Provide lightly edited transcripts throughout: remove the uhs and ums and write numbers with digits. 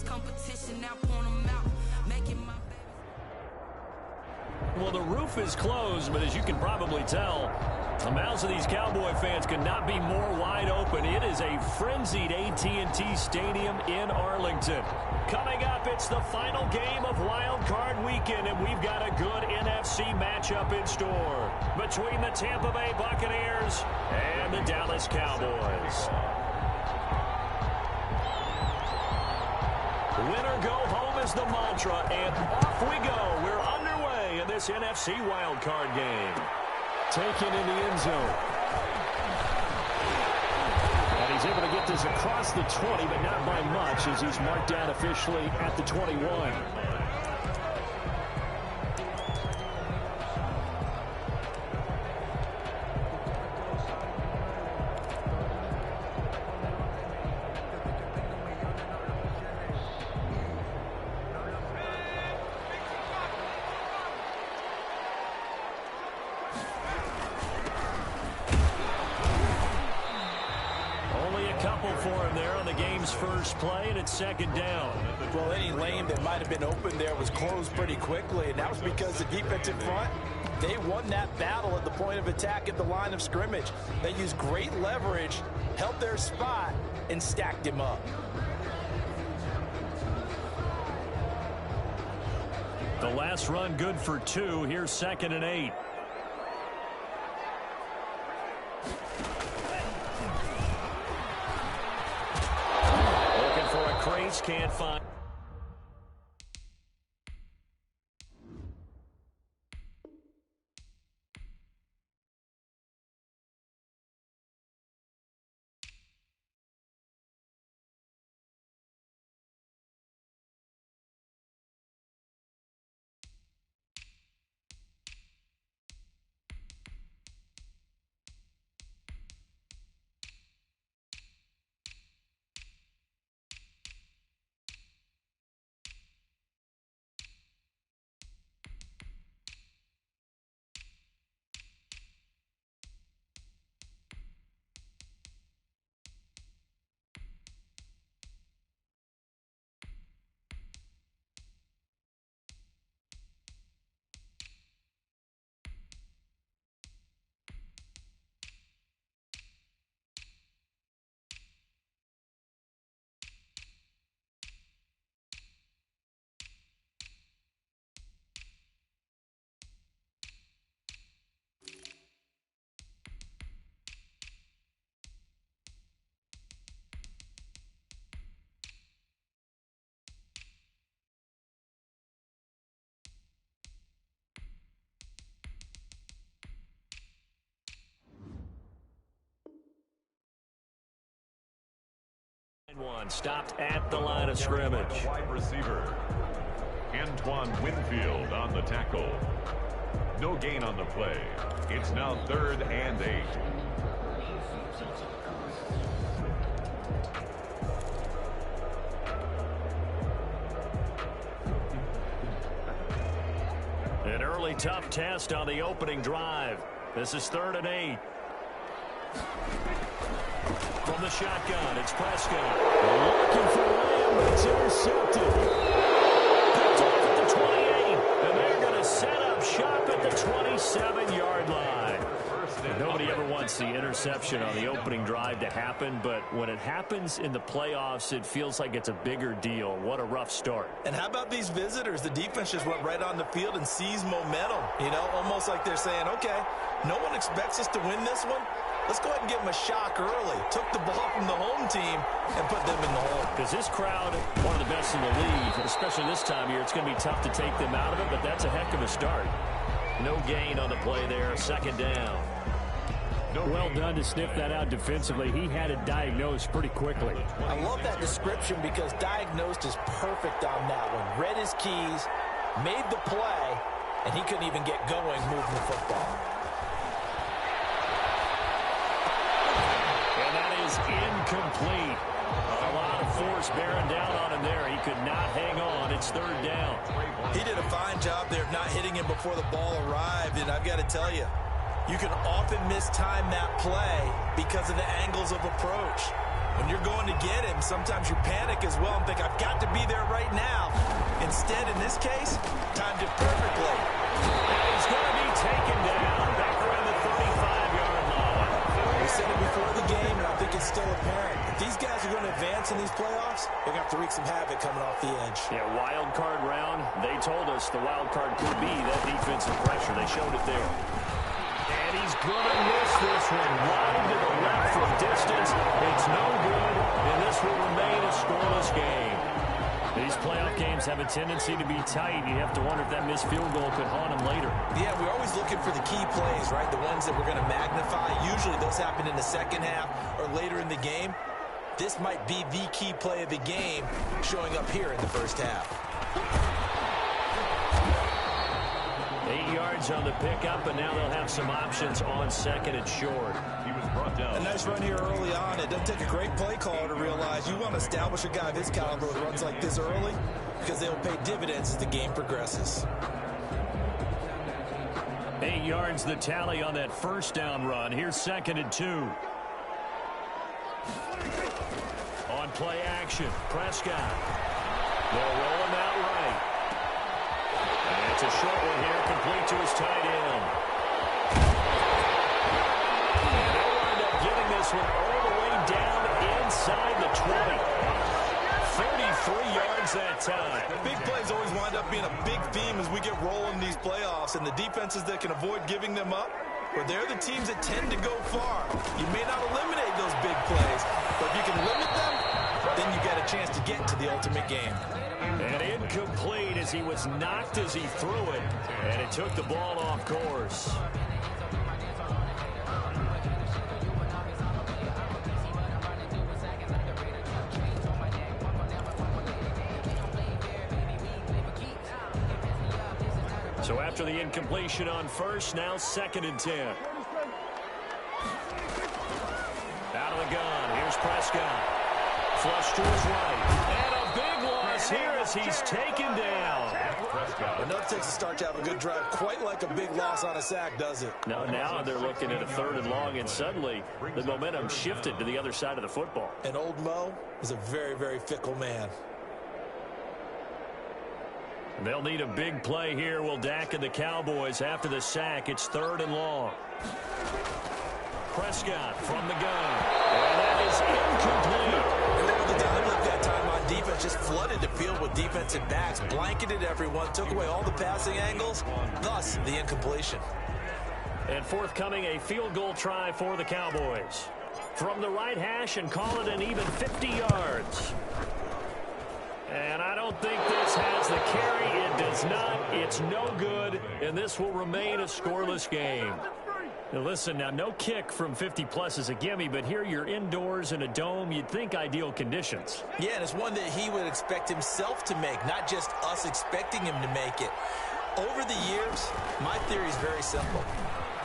competition, now point them out, making my Well, the roof is closed, but as you can probably tell, the mouths of these Cowboy fans could not be more wide open. It is a frenzied AT&T Stadium in Arlington. Coming up, it's the final game of Wild Card Weekend, and we've got a good NFC matchup in store between the Tampa Bay Buccaneers and the Dallas Cowboys. Winner go home is the mantra, and off we go. We're underway in this NFC wildcard game. Taken in the end zone. And he's able to get this across the 20, but not by much as he's marked down officially at the 21. First play, and it's second down. Well, any lane that might have been open there was closed pretty quickly, and that was because the defensive front, they won that battle at the point of attack at the line of scrimmage. They used great leverage, held their spot, and stacked him up. The last run good for 2. Here's 2nd and 8. Can't find. One stopped at the line of scrimmage. Wide receiver Antoine Winfield on the tackle. No gain on the play. It's now 3rd and 8. An early tough test on the opening drive. This is 3rd and 8. From the shotgun, it's Prescott. Looking for Lamb, but it's intercepted. Picked off at the 28, and they're going to set up shop at the 27-yard line. Nobody ever wants the interception on the opening drive to happen, but when it happens in the playoffs, it feels like it's a bigger deal. What a rough start. And how about these visitors? The defense just went right on the field and seized momentum. You know, almost like they're saying, okay, no one expects us to win this one. Let's go ahead and give them a shock early. Took the ball from the home team and put them in the hole. Because this crowd, one of the best in the league, especially this time of year, it's going to be tough to take them out of it, but that's a heck of a start. No gain on the play there, 2nd down. Well done to sniff that out defensively. He had it diagnosed pretty quickly. I love that description because diagnosed is perfect on that one. Read his keys, made the play, and he couldn't even get going moving the football. And that is incomplete. A lot of force bearing down on him there. He could not hang on. It's 3rd down. He did a fine job there of not hitting him before the ball arrived, and I've got to tell you, you can often mistime that play because of the angles of approach. When you're going to get him, sometimes you panic as well and think, I've got to be there right now. Instead, in this case, timed it perfectly. And he's going to be taken down back around the 35-yard line. We said it before the game, and I think it's still apparent. If these guys are going to advance in these playoffs, they're going to have to wreak some havoc coming off the edge. Yeah, wild card round. They told us the wild card could be that defensive pressure. They showed it there. And he's going to miss this one wide to the left from distance. It's no good, and this will remain a scoreless game. These playoff games have a tendency to be tight. You have to wonder if that missed field goal could haunt them later. Yeah, we're always looking for the key plays, right? The ones that we're going to magnify. Usually those happen in the second half or later in the game. This might be the key play of the game showing up here in the first half. 8 yards on the pickup, and now they'll have some options on second and short. He was brought down. A nice run here early on. It doesn't take a great play caller to realize you want to establish a guy of his caliber with runs like this early because they'll pay dividends as the game progresses. 8 yards the tally on that first down run. Here's second and 2. On play action, Prescott. They'll roll him out right. And it's a short one here, complete to his tight end. And they'll wind up getting this one all the way down inside the 20. 33 yards that time. Big plays always wind up being a big theme as we get rolling these playoffs, and the defenses that can avoid giving them up, well, they're the teams that tend to go far. You may not eliminate those big plays, but if you can limit them, then you got a chance to get to the ultimate game. And incomplete as he was knocked as he threw it, and it took the ball off course. So after the incompletion on first, now second and 10. Out of the gun, here's Prescott. Flush to his right. And a big loss here as he's taken down. Another takes a start to have a good drive. Quite like a big loss on a sack, does it? No, now they're looking at a third and long, and suddenly the momentum shifted to the other side of the football. And old Mo is a very, very fickle man. They'll need a big play here. Will Dak and the Cowboys after the sack. It's third and long. Prescott from the gun. And that is incomplete. The dynamic that time on defense just flooded the field with defensive backs, blanketed everyone, took away all the passing angles, thus the incompletion. And forthcoming, a field goal try for the Cowboys. From the right hash and call it an even 50 yards. And I don't think this has the carry. It does not. It's no good. And this will remain a scoreless game. Now listen, now no kick from 50-plus is a gimme, but here you're indoors in a dome. You'd think ideal conditions. Yeah, and it's one that he would expect himself to make, not just us expecting him to make it. Over the years, my theory is very simple.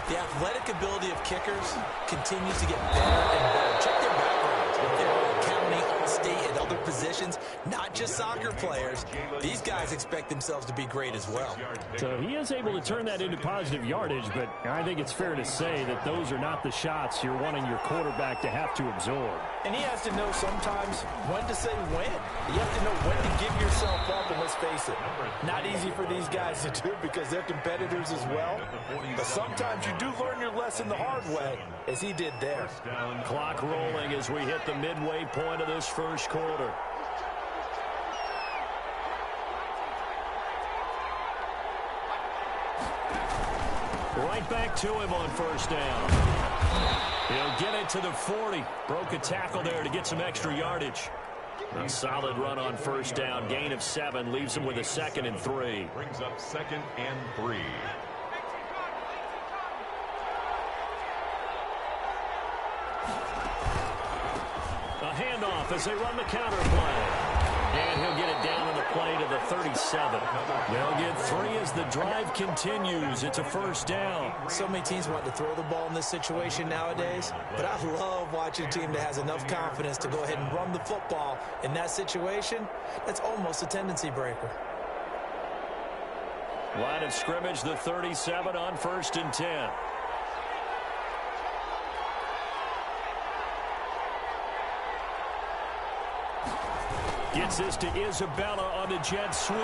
The athletic ability of kickers continues to get better and better. Check their backgrounds. If they're all county, all state, and other positions, not just soccer players, these guys expect themselves to be great as well. So he is able to turn that into positive yardage, but I think it's fair to say that those are not the shots you're wanting your quarterback to have to absorb. And he has to know sometimes when to say when. You have to know when to give yourself up, and let's face it, not easy for these guys to do because they're competitors as well. But sometimes you do learn your lesson the hard way, as he did there. Clock rolling as we hit the midway point of this first quarter. Right back to him on first down. He'll get it to the 40. Broke a tackle there to get some extra yardage. A solid run on first down. Gain of 7 leaves him with a 2nd and 3. Brings up 2nd and 3. A handoff as they run the counter play. And he'll get it down on the play to the 37. They'll get 3 as the drive continues. It's a first down. So many teams want to throw the ball in this situation nowadays, but I love watching a team that has enough confidence to go ahead and run the football in that situation. That's almost a tendency breaker. Line of scrimmage, the 37 on 1st and 10. Gets this to Isabella on the jet sweep.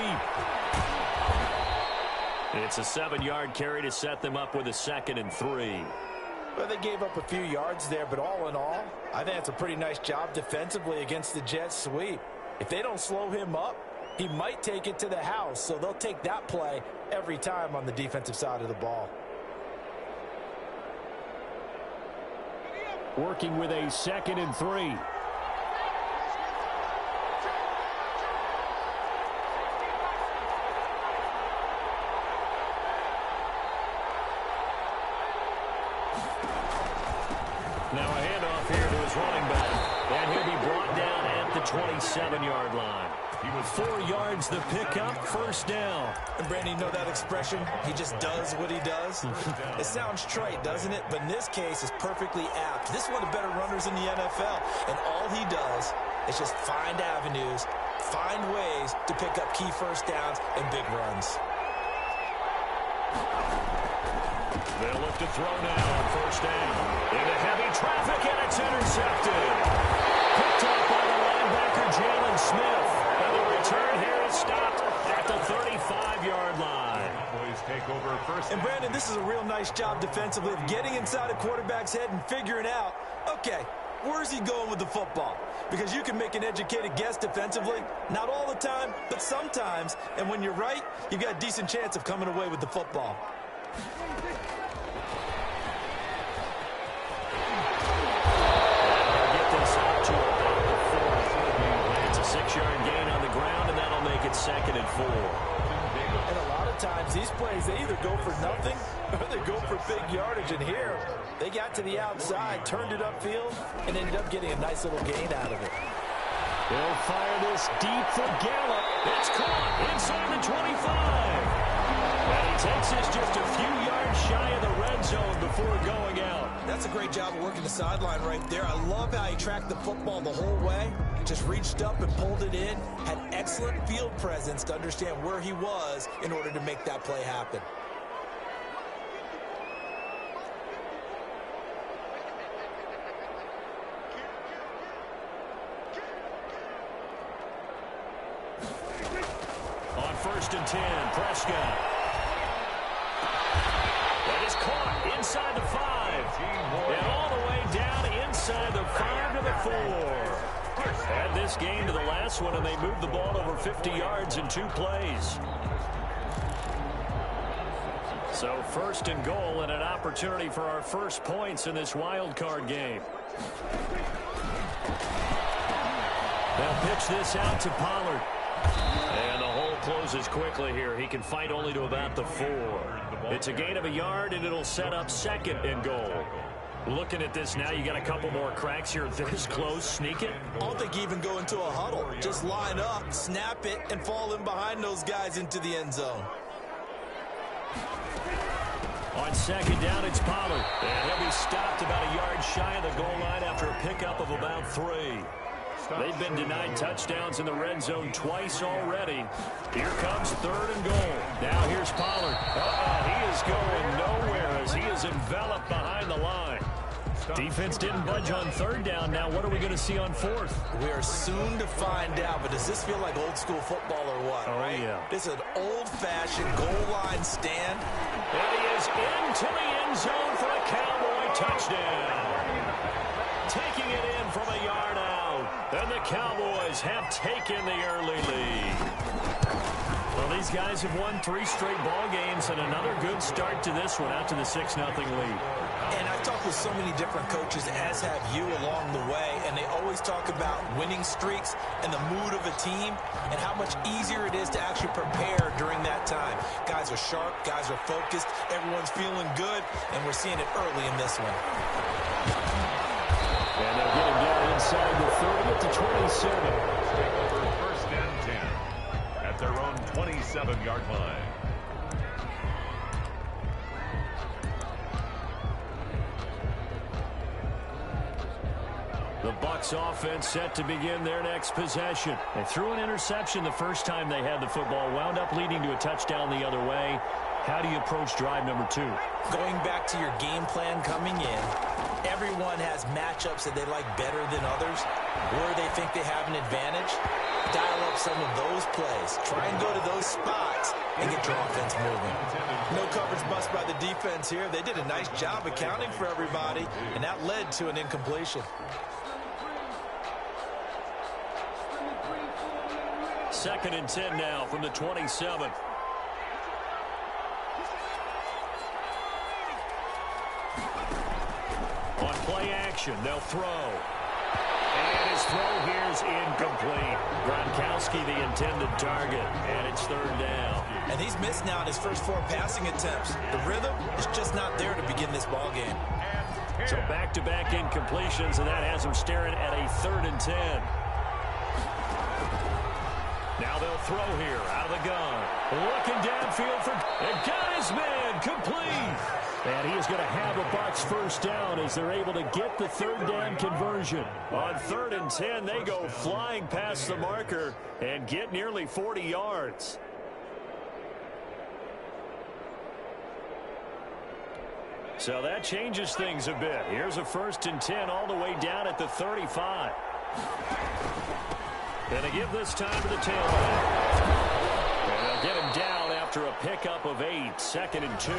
It's a 7-yard carry to set them up with a 2nd and 3. Well, they gave up a few yards there, but all in all, I think it's a pretty nice job defensively against the jet sweep. If they don't slow him up, he might take it to the house, so they'll take that play every time on the defensive side of the ball. Working with a 2nd and 3. Now a handoff here to his running back. And he'll be brought down at the 27-yard line. He was 4 yards the pickup, 1st down. And Brandon, you know that expression? He just does what he does? It sounds trite, doesn't it? But in this case, it's perfectly apt. This is one of the better runners in the NFL. And all he does is just find avenues, find ways to pick up key 1st downs and big runs. They'll look to throw now on 1st down. Into heavy traffic, and it's intercepted. Picked up by the linebacker, Jalen Smith. And the return here is stopped at the 35-yard line. Boys take over 1st. And Brandon, this is a real nice job defensively of getting inside a quarterback's head and figuring out, okay, where's he going with the football? Because you can make an educated guess defensively. Not all the time, but sometimes. And when you're right, you've got a decent chance of coming away with the football. It's a 6-yard gain on the ground, and that'll make it 2nd and 4. And a lot of times, these plays, they either go for nothing or they go for big yardage. And here, they got to the outside, turned it upfield, and ended up getting a nice little gain out of it. They'll fire this deep for Gallup. It's caught inside the 25. And he takes this just a few yards shy of the red zone before going out. That's a great job of working the sideline right there. I love how he tracked the football the whole way. Just reached up and pulled it in. Had excellent field presence to understand where he was in order to make that play happen. On 1st and 10, Prescott. That is caught inside the 5. And all the way down inside the 5 to the 4. Add this game to the last one, and they moved the ball over 50 yards in 2 plays. So 1st and goal, and an opportunity for our first points in this wild card game. They'll pitch this out to Pollard. And the hole closes quickly here. He can fight only to about the 4. It's a gain of a yard, and it'll set up 2nd and goal. Looking at this now, you got a couple more cracks here. This close, sneak it. I don't think even go into a huddle. Just line up, snap it, and fall in behind those guys into the end zone. On 2nd down, it's Pollard. And he'll be stopped about a yard shy of the goal line after a pickup of about 3. They've been denied touchdowns in the red zone twice already. Here comes 3rd and goal. Now here's Pollard. He is going nowhere as he is enveloped behind the line. Defense didn't budge on 3rd down. Now what are we going to see on 4th? We are soon to find out, but does this feel like old school football or what? Oh, right? yeah. This is an old-fashioned goal line stand. And he is into the end zone for a Cowboy touchdown. Taking it in from a yard out. And the Cowboys have taken the early lead. Well, these guys have won 3 straight ball games, and another good start to this one, out to the 6-0 lead. And I've talked with so many different coaches, as have you along the way, and they always talk about winning streaks and the mood of a team and how much easier it is to actually prepare during that time. Guys are sharp, guys are focused, everyone's feeling good, and we're seeing it early in this one. And they'll get him down inside the 30 at the 27. Take over 1st and 10 at their own 27-yard line. The Bucs offense set to begin their next possession. They threw an interception the first time they had the football, wound up leading to a touchdown the other way. How do you approach drive number 2? Going back to your game plan coming in, everyone has matchups that they like better than others, where they think they have an advantage. dial up some of those plays. Try and go to those spots and get your offense moving. No coverage bust by the defense here. They did a nice job accounting for everybody, and that led to an incompletion. Second and 10 now from the 27. On play action, they'll throw. And his throw here's incomplete. Gronkowski the intended target, and it's third down. And he's missed now in his first 4 passing attempts. The rhythm is just not there to begin this ball game. So back-to-back incompletions, and that has him staring at a 3rd and 10. Now they'll throw here out of the gun. Looking downfield for... And got his man complete. And he is going to have a Bucs first down as they're able to get the 3rd down conversion. On 3rd and 10, they go flying past the marker and get nearly 40 yards. So that changes things a bit. Here's a 1st and 10 all the way down at the 35. Going to give this time to the tailback. And they'll get him down after a pickup of 8. 2nd and 2.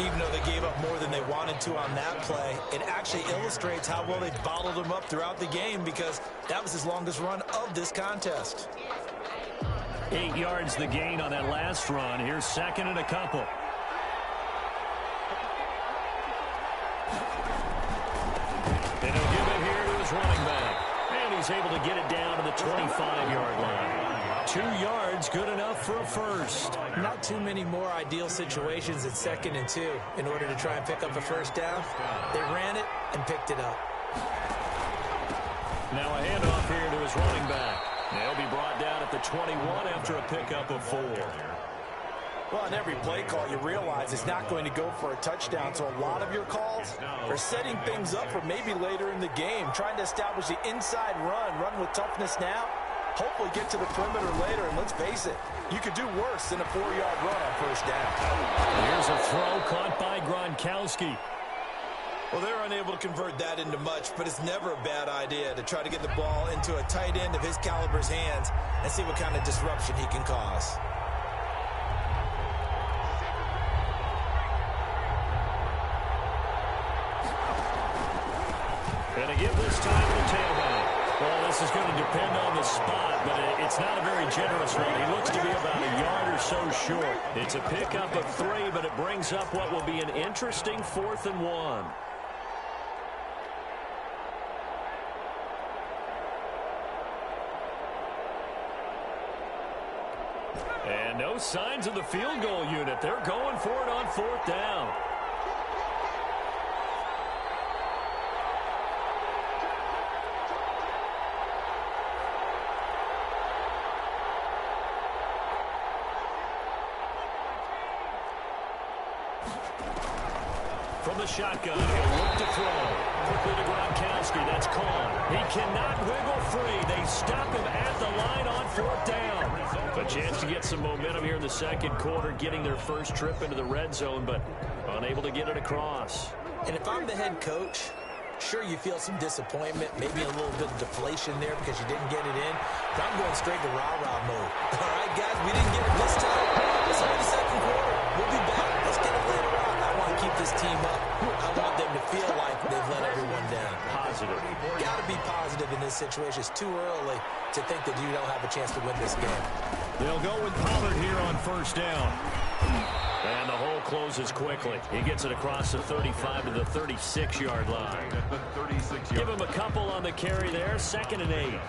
Even though they gave up more than they wanted to on that play, it actually illustrates how well they bottled him up throughout the game, because that was his longest run of this contest. 8 yards the gain on that last run. Here's 2nd and a couple. And he'll give it here to his running back. And he's able to get it down to the 25-yard line. 2 yards, good enough for a first. Not too many more ideal situations at 2nd and 2 in order to try and pick up a first down. They ran it and picked it up. Now a handoff here to his running back. They'll be brought down at the 21 after a pickup of 4. Well, on every play call, you realize it's not going to go for a touchdown, so a lot of your calls are setting things up for maybe later in the game, trying to establish the inside run with toughness now, hopefully get to the perimeter later, and let's face it, you could do worse than a 4-yard run on first down. Here's a throw caught by Gronkowski. Well, they're unable to convert that into much, but it's never a bad idea to try to get the ball into a tight end of his caliber's hands and see what kind of disruption he can cause. And to give this time to the tailback. Well, this is going to depend on the spot, but it's not a very generous one. He looks to be about a yard or so short. It's a pickup of 3, but it brings up what will be an interesting 4th and 1. And no signs of the field goal unit. They're going for it on 4th down. From the shotgun, he'll look to throw. Quickly to Gronkowski, that's caught. He cannot wiggle free. They stop him at the line on 4th down. A chance to get some momentum here in the 2nd quarter, getting their first trip into the red zone, but unable to get it across. And if I'm the head coach, sure, you feel some disappointment, maybe a little bit of deflation there because you didn't get it in, but I'm going straight to rah-rah mode. All right, guys, we didn't get it this time. It's only the 2nd quarter. We'll be back. Let's get it later on. I want to keep this team up. I want them to feel like they've let everyone down. Positive. Got to be positive in this situation. It's too early to think that you don't have a chance to win this game. They'll go with Pollard here on 1st down. And the hole closes quickly. He gets it across the 35 to the 36-yard line. Give him a couple on the carry there. 2nd and 8.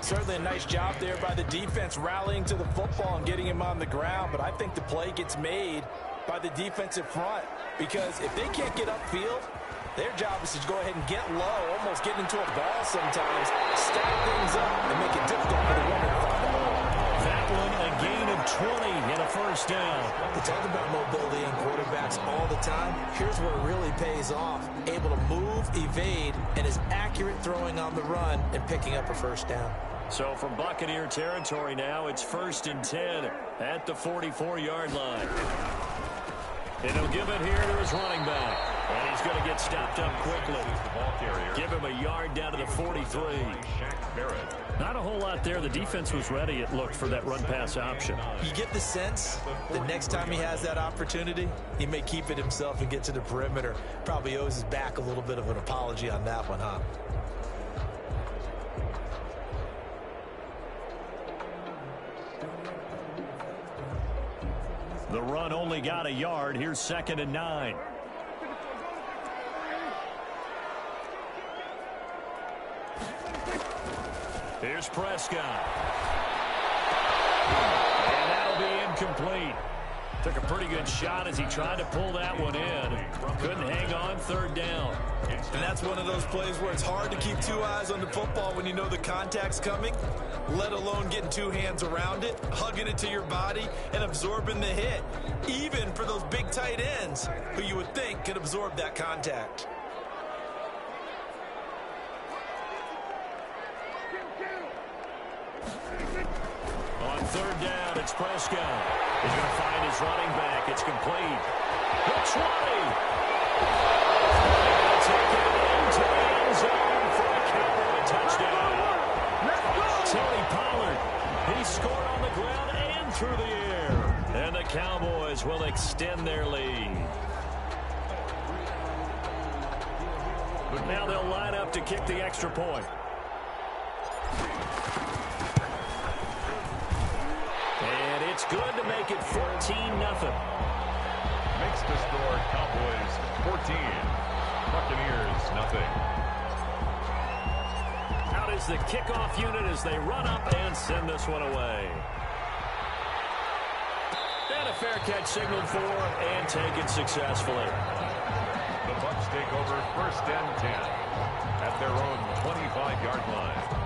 Certainly a nice job there by the defense rallying to the football and getting him on the ground, but I think the play gets made by the defensive front, because if they can't get upfield, their job is to go ahead and get low, almost get into a ball sometimes, stack things up, and make it difficult for the runner to find the ball. That one, a gain of 20 and a 1st down. We talk about mobility in quarterbacks all the time. Here's where it really pays off. Able to move, evade, and is accurate throwing on the run and picking up a 1st down. So from Buccaneer territory now, it's 1st and 10 at the 44-yard line. And he'll give it here to his running back. And he's going to get stopped up quickly. Give him a yard down to the 43. Not a whole lot there. The defense was ready, it looked, for that run-pass option. You get the sense the next time he has that opportunity, he may keep it himself and get to the perimeter. Probably owes his back a little bit of an apology on that one, huh? The run only got a yard. Here's 2nd and 9. Here's Prescott. And that'll be incomplete. Took a pretty good shot as he tried to pull that one in. Couldn't hang on, 3rd down. And that's one of those plays where it's hard to keep 2 eyes on the football when you know the contact's coming, let alone getting 2 hands around it, hugging it to your body, and absorbing the hit, even for those big tight ends who you would think could absorb that contact. On 3rd down, it's Prescott. He's going to find his running back. It's complete. The 20. And take it into the end zone for a Cowboy touchdown. Tony Pollard, he scored on the ground and through the air. And the Cowboys will extend their lead. But now they'll line up to kick the extra point. And it's good to make it 14-0. Makes the score Cowboys 14. Buccaneers nothing. Out is the kickoff unit as they run up and send this one away. And a fair catch signaled for and taken successfully. The Bucs take over 1st and 10 at their own 25-yard line.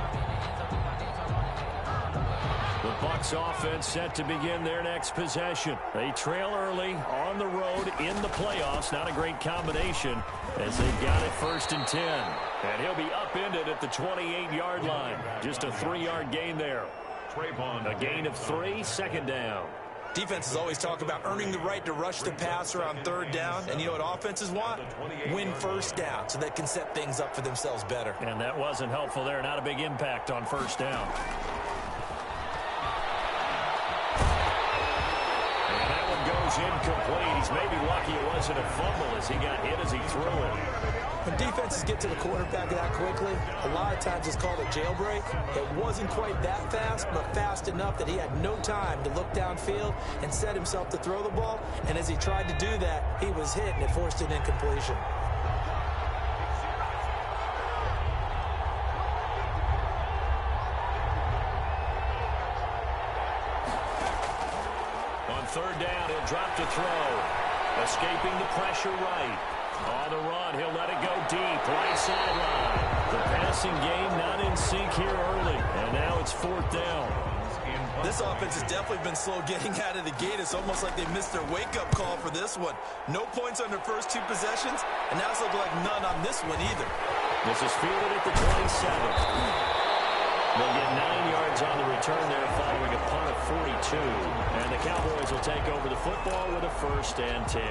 The Bucs offense set to begin their next possession. They trail early on the road in the playoffs. Not a great combination as they've got it 1st and 10. And he'll be upended at the 28-yard line. Just a 3-yard gain there. A gain of 3, 2nd down. Defenses always talk about earning the right to rush the passer on 3rd down. And you know what offenses want? Win 1st down so they can set things up for themselves better. And that wasn't helpful there. Not a big impact on 1st down. Goes incomplete. He's maybe lucky it wasn't a fumble as he got hit as he threw it. When defenses get to the quarterback that quickly, a lot of times it's called a jailbreak. It wasn't quite that fast, but fast enough that he had no time to look downfield and set himself to throw the ball. And as he tried to do that, he was hit and it forced an incompletion. On 3rd down, he'll drop to throw. Escaping the pressure right. On the run, he'll let it go deep. Right sideline. The passing game not in sync here early. And now it's 4th down. This offense has definitely been slow getting out of the gate. It's almost like they missed their wake-up call for this one. No points on their first 2 possessions, and now it's looking like none on this one either. This is fielded at the 27. They'll get 9 yards on the return there following a punt of 42. And the Cowboys will take over the football with a 1st and 10.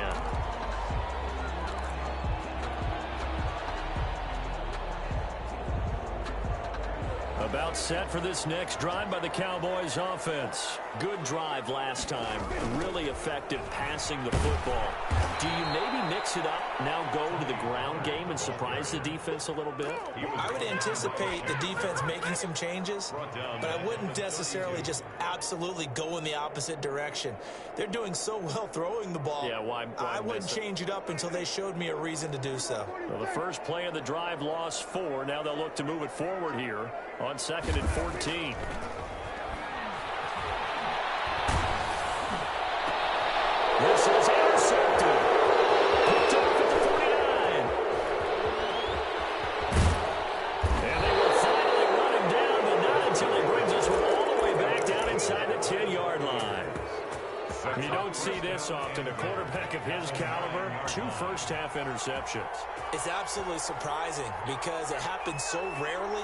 About set for this next drive by the Cowboys offense. Good drive last time. Really effective passing the football. Do you maybe mix it up, now go to the ground game and surprise the defense a little bit? I would anticipate the defense making some changes, but I wouldn't necessarily just absolutely go in the opposite direction. They're doing so well throwing the ball. Yeah, why I wouldn't change it up until they showed me a reason to do so. Well, the first play of the drive lost 4. Now they'll look to move it forward here on 2nd and 14. This is intercepted. Picked off at the 49. And they will finally run him down, but not until he brings us all the way back down inside the 10-yard line. You don't see this often. A quarterback of his caliber, 2 first-half interceptions. It's absolutely surprising because it happens so rarely.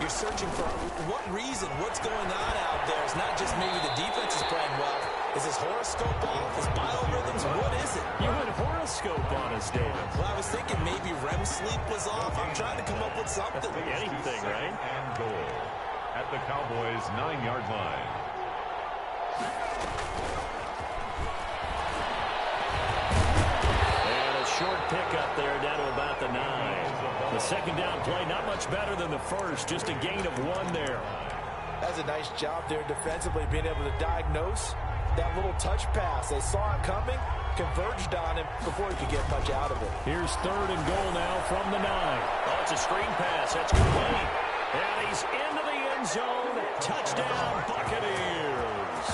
You're searching for what reason, what's going on out there. It's not just maybe the defense is playing well. Is his horoscope off? His biorhythms? What is it? You had horoscope on us, David. Well, I was thinking maybe REM sleep was off. I'm trying to come up with something. Anything, right? And goal at the Cowboys' 9-yard line. And a short pickup there down to about the 9. The second down play, not much better than the first, just a gain of 1 there. That's a nice job there defensively, being able to diagnose that little touch pass. They saw it coming, converged on him before he could get much out of it. Here's 3rd and goal now from the 9. Oh, it's a screen pass. That's complete. And he's into the end zone. Touchdown, Buccaneers.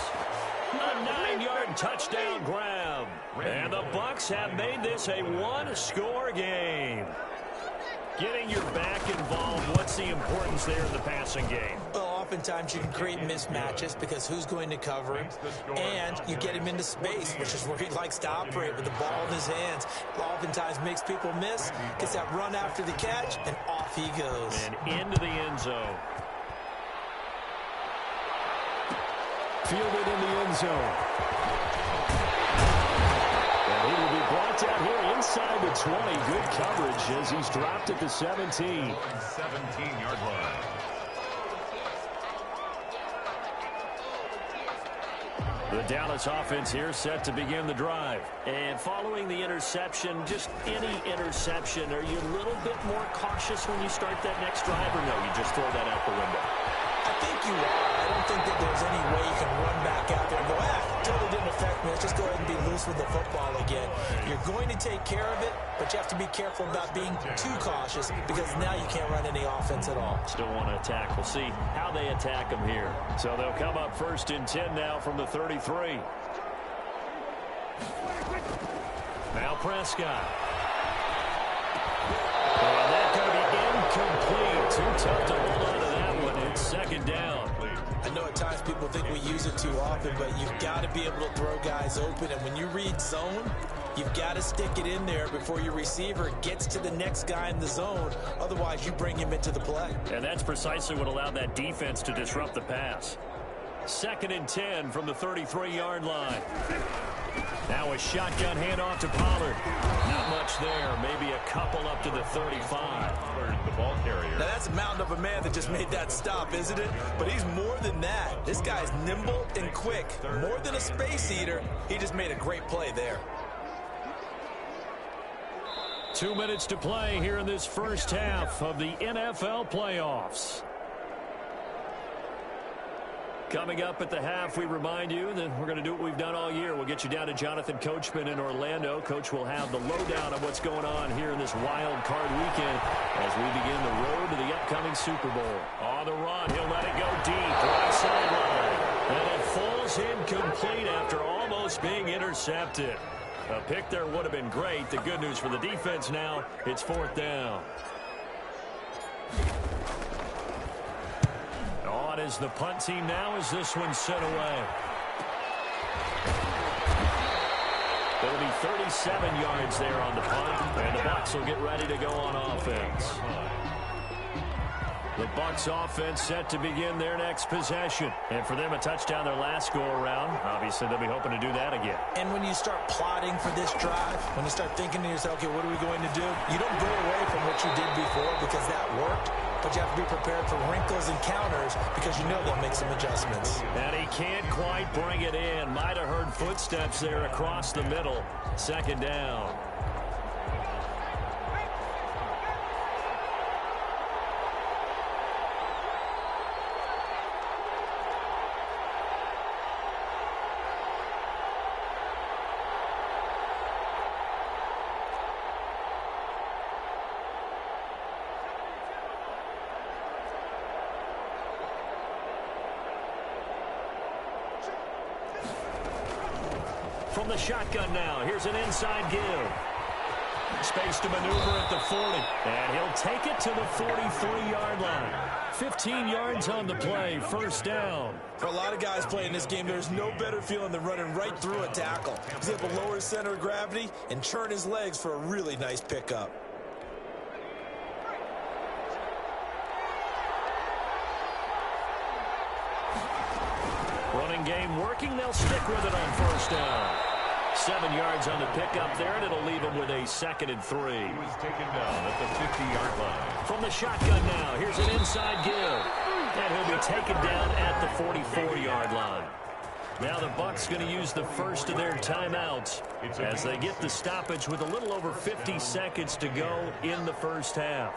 A 9-yard touchdown grab. And the Bucs have made this a 1-score game. Getting your back involved, what's the importance there in the passing game? Well, oftentimes you can create mismatches because who's going to cover him, and you get him into space, which is where he likes to operate with the ball in his hands. Oftentimes makes people miss, gets that run after the catch, and off he goes. And into the end zone. Fielded in the end zone. And he will be brought down here inside the 20. Good coverage as he's dropped at the 17. 17-yard line. The Dallas offense here set to begin the drive. And following the interception, just any interception, are you a little bit more cautious when you start that next drive, or no, you just throw that out the window? I think you are. I don't think that there's any way you can run back out there and go, totally didn't affect me. Let's just go ahead and be loose with the football again. You're going to take care of it, but you have to be careful about being too cautious because now you can't run any offense at all. Still want to attack. We'll see how they attack them here. So they'll come up 1st and 10 now from the 33. Now Prescott. And that's going to be incomplete. Too tough to hold on to that one. It's 2nd down. I know at times people think we use it too often, but you've got to be able to throw guys open. And when you read zone, you've got to stick it in there before your receiver gets to the next guy in the zone. Otherwise, you bring him into the play. And that's precisely what allowed that defense to disrupt the pass. 2nd and 10 from the 33-yard line. Now a shotgun handoff to Pollard. Not much there. Maybe a couple up to the 35. Pollard, the ball carrier. Now that's a mountain of a man that just made that stop, isn't it? But he's more than that. This guy's nimble and quick. More than a space eater. He just made a great play there. 2 minutes to play here in this first half of the NFL playoffs. Coming up at the half, we remind you that we're going to do what we've done all year. We'll get you down to Jonathan Coachman in Orlando. Coach will have the lowdown of what's going on here in this wild card weekend as we begin the road to the upcoming Super Bowl. On the run, he'll let it go deep, right sideline. And it falls incomplete after almost being intercepted. A pick there would have been great. The good news for the defense now, it's 4th down. On is the punt team now as this one's set away. There'll be 37 yards there on the punt, and the Bucs will get ready to go on offense. The Bucs offense set to begin their next possession. And for them, a touchdown their last go-around. Obviously, they'll be hoping to do that again. And when you start plotting for this drive, when you start thinking to yourself, okay, what are we going to do? You don't go away from what you did before because that worked. But you have to be prepared for wrinkles and counters because you know they'll make some adjustments. And he can't quite bring it in. Might have heard footsteps there across the middle. 2nd down. From the shotgun now, here's an inside give. Space to maneuver at the 40. And he'll take it to the 43-yard line. 15 yards on the play, 1st down. For a lot of guys playing this game, there's no better feeling than running right through a tackle. He's able to lower his center of gravity and churn his legs for a really nice pickup. Running game working. They'll stick with it on first down. 7 yards on the pickup there, and it'll leave him with a 2nd and 3. He was taken down at the 50-yard line. From the shotgun now, here's an inside give. And he'll be taken down at the 44-yard line. Now the Bucs going to use the first of their timeouts as they get the stoppage with a little over 50 seconds to go in the first half.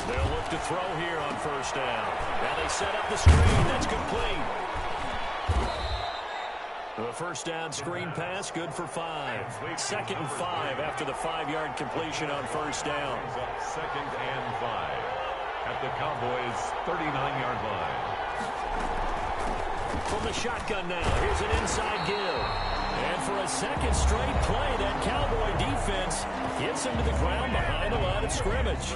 They'll look to throw here on first down. Now they set up the screen. That's complete. The first down screen pass, good for 5. 2nd and 5 after the 5-yard completion on first down. 2nd and 5 at the Cowboys' 39-yard line. From the shotgun now, here's an inside give. And for a second straight play, that Cowboy defense gets him to the ground behind the line of scrimmage.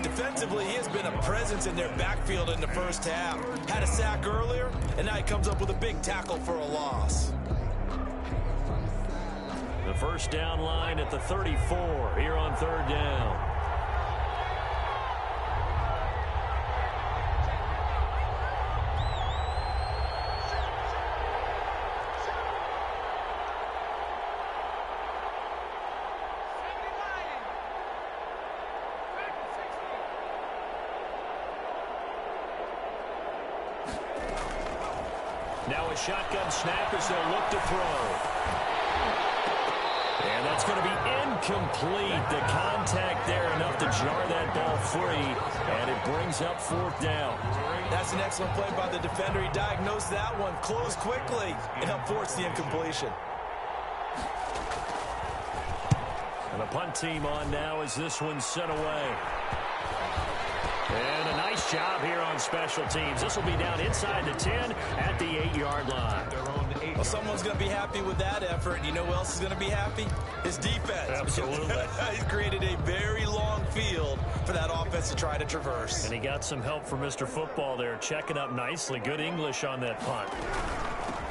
Defensively, he has been a presence in their backfield in the first half. Had a sack earlier, and now he comes up with a big tackle for a loss. The first down line at the 34 here on third down. Now a shotgun snap as they'll look to throw. And that's going to be incomplete. The contact there enough to jar that ball free. And it brings up 4th down. That's an excellent play by the defender. He diagnosed that one, closed quickly, and helped force the incompletion. And the punt team on now as this one's sent away. And a nice job here on special teams. This will be down inside the 10 at the 8-yard line. Well, someone's going to be happy with that effort. You know who else is going to be happy? His defense. Absolutely. He's created a very long field for that offense to try to traverse. And he got some help from Mr. Football there, checking up nicely. Good English on that punt.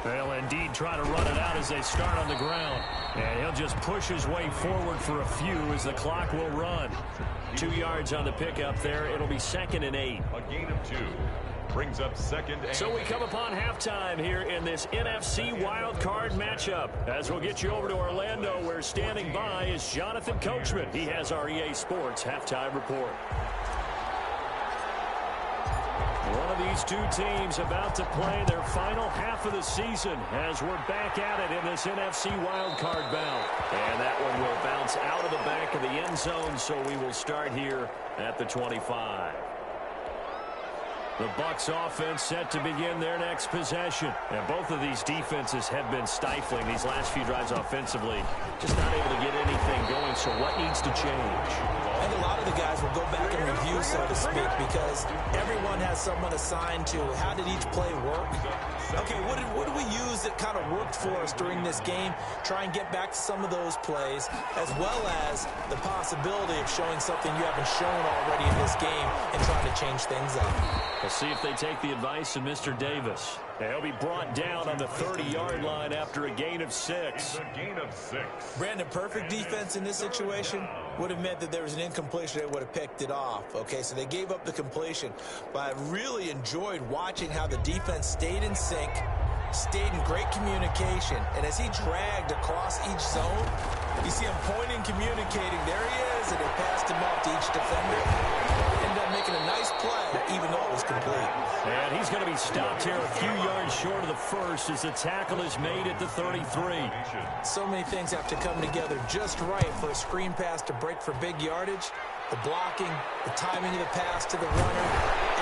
They'll indeed try to run it out as they start on the ground. And he'll just push his way forward for a few as the clock will run. 2 yards on the pickup there. It'll be 2nd and 8. A gain of 2 brings up 2nd and So we come upon halftime here in this NFC wild card matchup. As we'll get you over to Orlando, where standing by is Jonathan Coachman. He has our EA Sports halftime report. One of these two teams about to play their final half of the season as we're back at it in this NFC wildcard bout. And that one will bounce out of the back of the end zone, so we will start here at the 25. The Bucs offense set to begin their next possession. And both of these defenses have been stifling these last few drives offensively. Just not able to get anything going, so what needs to change? I think a lot of the guys will go back and review, so to speak, because everyone has someone assigned to how did each play work. Okay, what do we use that kind of worked for us during this game? Try and get back to some of those plays, as well as the possibility of showing something you haven't shown already in this game and trying to change things up. We'll see if they take the advice of Mr. Davis. He'll be brought down on the 30-yard line after a gain of 6. a gain of 6. Brandon, perfect defense in this situation would have meant that there was an incompletion that would have picked it off. Okay, so they gave up the completion. But I really enjoyed watching how the defense stayed in sync, stayed in great communication, and as he dragged across each zone, you see him pointing, communicating. There he is, and they passed him off to each defender. Ended up making a nice play, even though it was complete. And he's going to be stopped here a few yards short of the first as the tackle is made at the 33. So many things have to come together just right for a screen pass to break for big yardage. The blocking, the timing of the pass to the runner,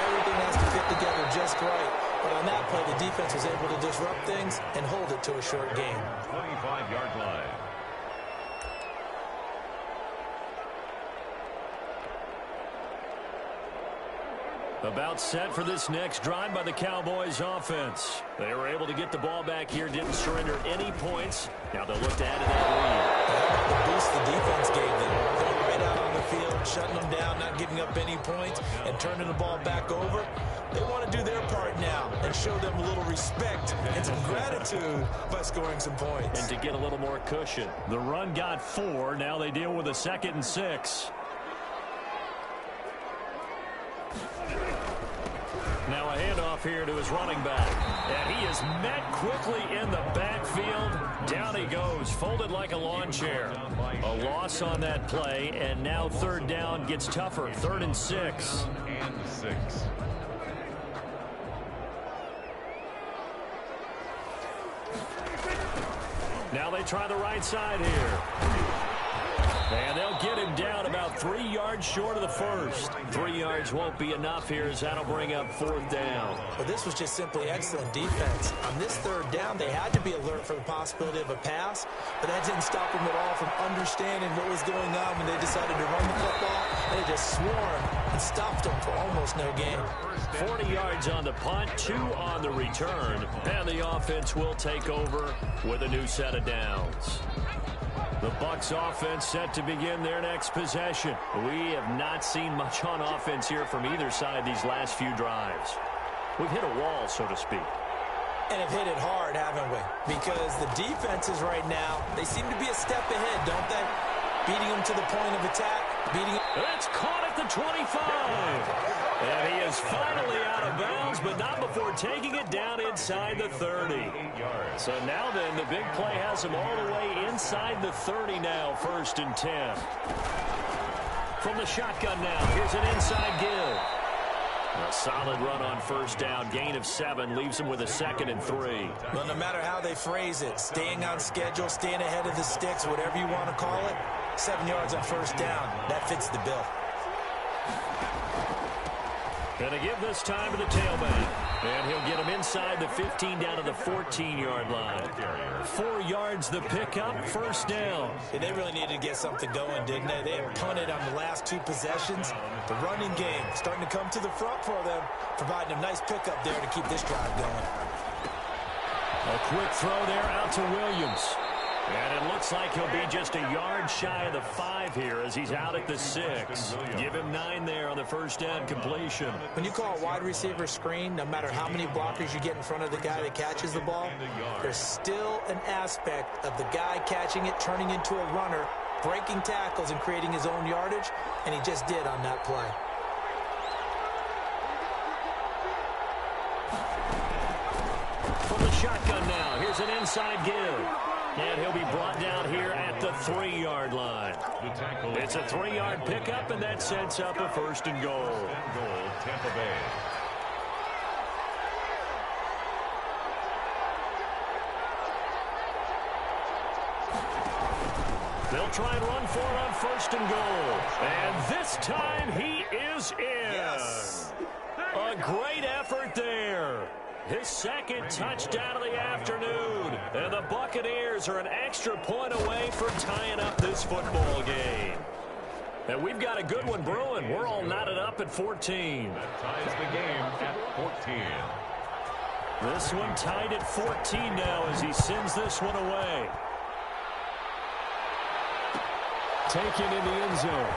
everything has to fit together just right. But on that play, the defense was able to disrupt things and hold it to a short game. 25-yard line. About set for this next drive by the Cowboys offense. They were able to get the ball back here, didn't surrender any points. Now they'll look to add to that lead. The boost the defense gave them. Going right out on the field, shutting them down, not giving up any points, and turning the ball back over. They want to do their part now and show them a little respect and some gratitude by scoring some points. And to get a little more cushion. The run got 4. Now they deal with a 2nd and 6. a handoff here to his running back. And he is met quickly in the backfield. Down he goes, folded like a lawn chair. A loss on that play, and now third down gets tougher. 3rd and 6. And 6. Now they try the right side here. And they'll get him down about 3 yards short of the first. 3 yards won't be enough here as that'll bring up 4th down. Well, this was just simply excellent defense. On this 3rd down, they had to be alert for the possibility of a pass, but that didn't stop them at all from understanding what was going on when they decided to run the football. They just swarmed and stopped them for almost no gain. 40 yards on the punt, 2 on the return, and the offense will take over with a new set of downs. The Bucs offense set to begin their next possession. We have not seen much on offense here from either side these last few drives. We've hit a wall, so to speak. And have hit it hard, haven't we? Because the defenses right now, they seem to be a step ahead, don't they? Beating them to the point of attack. That's caught at the 25. And he is finally out of bounds, but not before taking it down inside the 30. So now then, the big play has him all the way inside the 30 now, 1st and 10. From the shotgun now, here's an inside give. A solid run on 1st down, gain of 7, leaves him with a 2nd and 3. Well, no matter how they phrase it, staying on schedule, staying ahead of the sticks, whatever you want to call it, 7 yards on 1st down, that fits the bill. Gonna give this time to the tailback. And he'll get him inside the 15 down to the 14-yard line. 4 yards the pickup, 1st down. And they really needed to get something going, didn't they? They had punted on the last 2 possessions. The running game starting to come to the front for them, providing a nice pickup there to keep this drive going. A quick throw there out to Williams. And it looks like he'll be just a yard shy of the 5 here as he's out at the 6. Give him 9 there on the 1st down completion. When you call a wide receiver screen, no matter how many blockers you get in front of the guy that catches the ball, there's still an aspect of the guy catching it, turning into a runner, breaking tackles and creating his own yardage, and he just did on that play. From the shotgun now, here's an inside give. And he'll be brought down here at the 3-yard line. It's a 3-yard pickup, and that sets up a 1st and goal. Tampa Bay. They'll try and run for it on 1st and goal. And this time he is in. Yes. A great effort there. His 2nd touchdown of the afternoon. And the Buccaneers are an extra point away from tying up this football game. And we've got a good one brewing. We're all knotted up at 14. That ties the game at 14. This one tied at 14 now as he sends this one away. Taken in the end zone.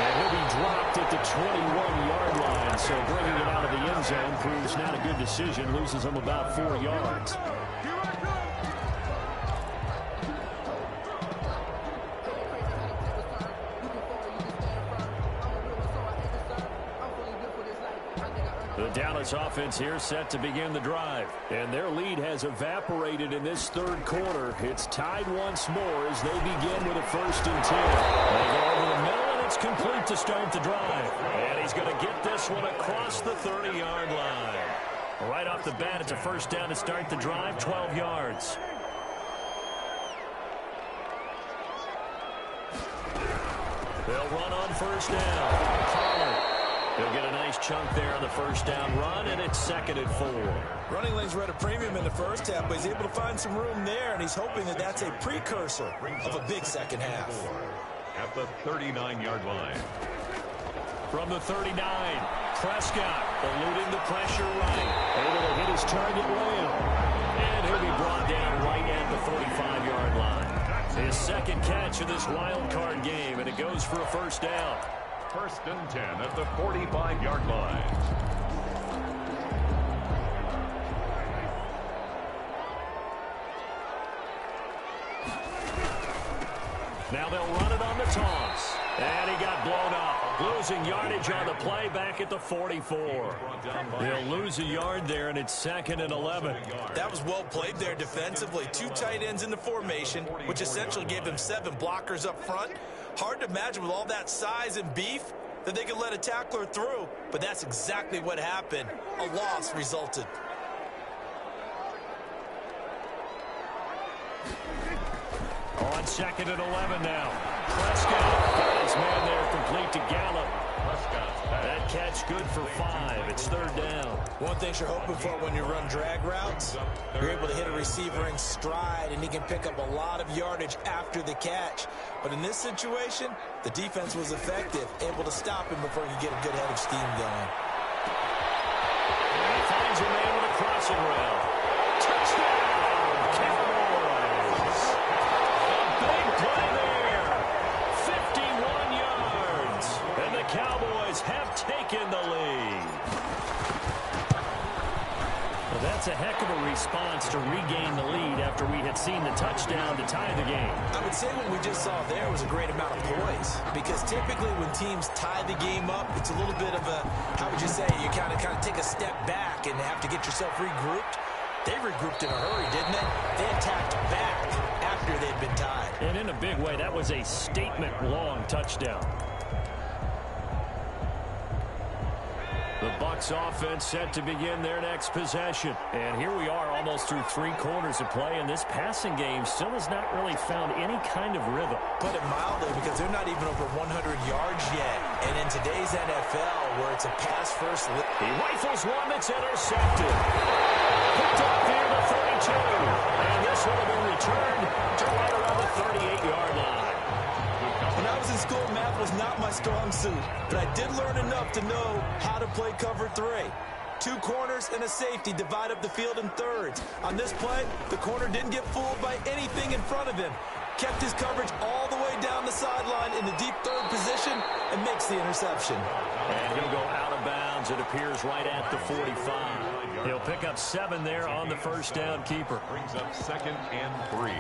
And he'll be dropped at the 21-yard line. So bringing it out of the end zone proves not a good decision. Loses him about 4 yards. The Dallas offense here set to begin the drive. And their lead has evaporated in this 3rd quarter. It's tied once more as they begin with a 1st and 10. They go over the middle, and it's complete to start the drive. And he's going to get this one across the 30-yard line. Right off the bat, it's a 1st down to start the drive, 12 yards. They'll run on 1st down. He'll get a nice chunk there on the 1st down run, and it's 2nd and 4. Running lanes were at a premium in the 1st half, but he's able to find some room there, and he's hoping that that's a precursor of a big 2nd half. At the 39-yard line. From the 39, Prescott eluding the pressure right. Able to hit his target well. And he'll be brought down right at the 45-yard line. His 2nd catch of this wild card game, and it goes for a 1st down. 1st and 10 at the 45-yard line. Now they'll run it on the toss. And he got blown up. Losing yardage on the play back at the 44. They'll lose a yard there, and it's 2nd and 11. That was well played there defensively. 2 tight ends in the formation, which essentially gave them 7 blockers up front. Hard to imagine with all that size and beef that they could let a tackler through, but that's exactly what happened. A loss resulted. On 2nd and 11 now. Prescott got his man there complete to Gallup. That catch good for 5. It's 3rd down. One thing you're hoping for when you run drag routes, you're able to hit a receiver in stride, and he can pick up a lot of yardage after the catch. But in this situation, the defense was effective, able to stop him before he could get a good head of steam going. And he finds a man with a crossing route. Touchdown, Cowboys! A big play there. 51 yards. And the Cowboys have taken the lead. Well, that's a heck of a response to regain the lead after we had seen the touchdown to tie the game. I would say what we just saw there was a great amount of poise, because typically when teams tie the game up, it's a little bit of a, how would you say, you kind of take a step back and have to get yourself regrouped. They regrouped in a hurry, didn't they? They attacked back after they'd been tied. And in a big way, that was a statement-long touchdown. The Bucs offense set to begin their next possession. And here we are almost through 3 quarters of play, and this passing game still has not really found any kind of rhythm. Put it mildly, because they're not even over 100 yards yet. And in today's NFL, where it's a pass-first... He rifles one that's intercepted. Picked up near the 32. And this will have been returned to right around the 38-yard line. When I was in school, math was not my strong suit, but I did learn enough to know how to play cover 3. 2 corners and a safety divide up the field in thirds. On this play, the corner didn't get fooled by anything in front of him. Kept his coverage all the way down the sideline in the deep 3rd position and makes the interception. And he'll go out of bounds, it appears, right at the 45. He'll pick up 7 there on the first down keeper. Brings up 2nd and 3.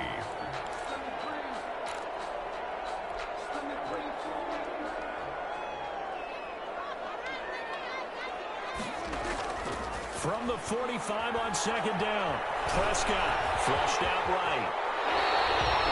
From the 45 on 2nd down. Prescott flushed out right.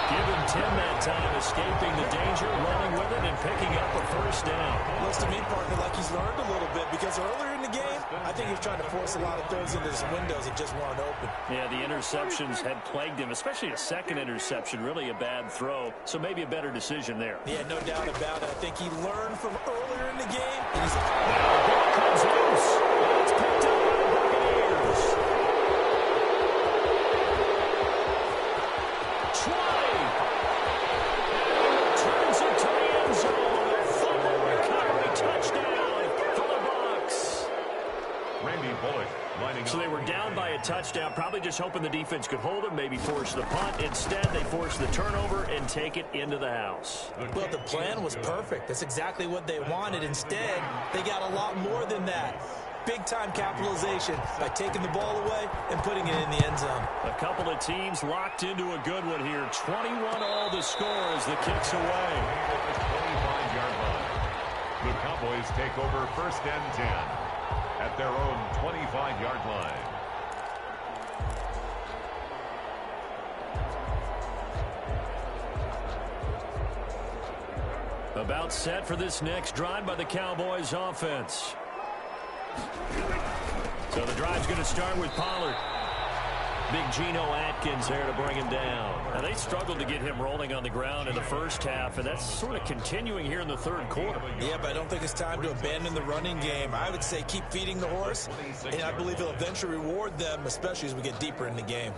Give him 10 that time, escaping the danger, running with it, and picking up a first down. Looks to me, partner, like he's learned a little bit, because earlier in the game, I think he was trying to force a lot of throws into some windows that just weren't open. Yeah, the interceptions had plagued him, especially a second interception, really a bad throw. So maybe a better decision there. Yeah, no doubt about it. I think he learned from earlier in the game. And he's now the ball comes loose. It's picked up by the Buccaneers. 20. Turns it to the end zone. A fumble recovery touchdown for the Bucs. Randy Bullock lining up. So they were down by a touchdown, probably just hoping the defense could hold them, maybe force the punt. Instead, they forced the turnover and take it into the house. Well, the plan was perfect. That's exactly what they wanted. Instead, they got a lot more than that. Big-time capitalization by taking the ball away and putting it in the end zone. A couple of teams locked into a good one here. 21 all the score as the kick's away. At the 25-yard line. The Cowboys take over 1st and 10 at their own 25-yard line. About set for this next drive by the Cowboys offense. So the drive's going to start with Pollard. Big Geno Atkins there to bring him down. Now, they struggled to get him rolling on the ground in the first half, and that's sort of continuing here in the 3rd quarter. Yeah, but I don't think it's time to abandon the running game. I would say keep feeding the horse, and I believe he'll eventually reward them, especially as we get deeper in the game.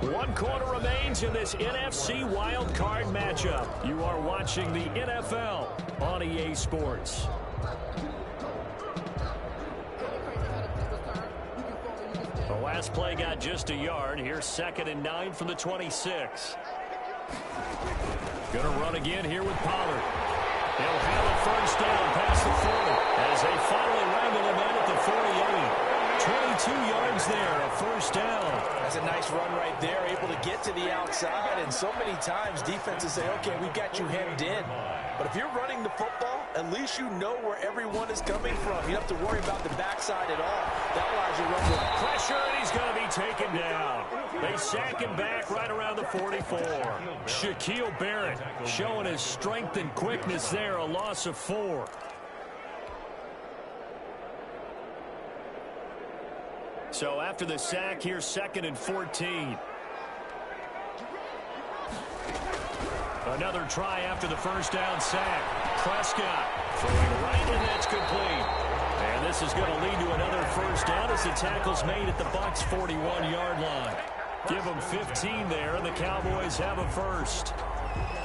One quarter remains in this NFC wildcard matchup. You are watching the NFL on EA Sports. The last play got just a yard. Here's 2nd and 9 from the 26. Going to run again here with Pollard. He'll have a first down past the 40 as they finally wrangle him in at the 48. 22 to the outside, and so many times defenses say, okay, we've got you hemmed in. But if you're running the football, at least you know where everyone is coming from. You don't have to worry about the backside at all. That allows you to run with pressure, and he's going to be taken down. They sack him back right around the 44. Shaquille Barrett showing his strength and quickness there, a loss of 4. So after the sack, here's 2nd and 14. Another try after the first down sack. Prescott throwing right, and that's complete. And this is going to lead to another first down as the tackle's made at the Bucs' 41-yard line. Give them 15 there, and the Cowboys have a first.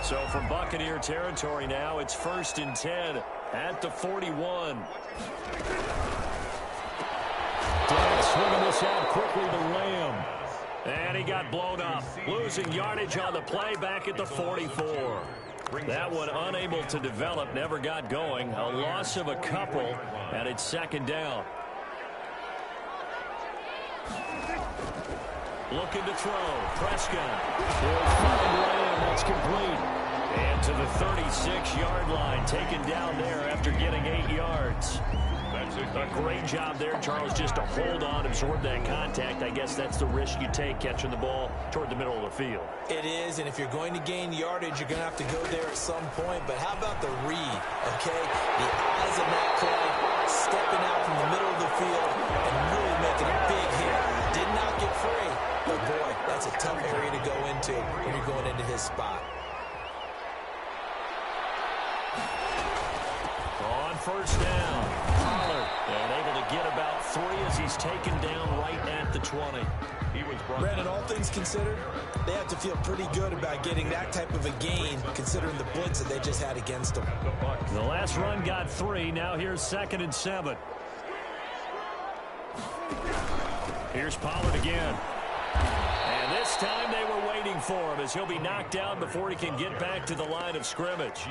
So from Buccaneer territory now, it's 1st and 10 at the 41. Swinging this out quickly to Lamb. And he got blown up. Losing yardage on the play back at the 44. That one unable to develop, never got going. A loss of a couple, and it's 2nd down. Looking to throw. Prescott. He'll find Lamb. That's complete. And to the 36-yard line, taken down there after getting 8 yards. A great job there, Charles, just to hold on, absorb that contact. I guess that's the risk you take catching the ball toward the middle of the field. It is, and if you're going to gain yardage, you're going to have to go there at some point. But how about the read, okay? The eyes of that play, stepping out from the middle of the field and really making a big hit. Did not get free, but boy, that's a tough area to go into when you're going into his spot. On first down, Pollard, and able to get about 3 as he's taken down right at the 20. Brandon, all things considered, they have to feel pretty good about getting that type of a gain, considering the blitz that they just had against them. The last run got 3. Now here's 2nd and 7. Here's Pollard again. And this time they were waiting for him as he'll be knocked down before he can get back to the line of scrimmage.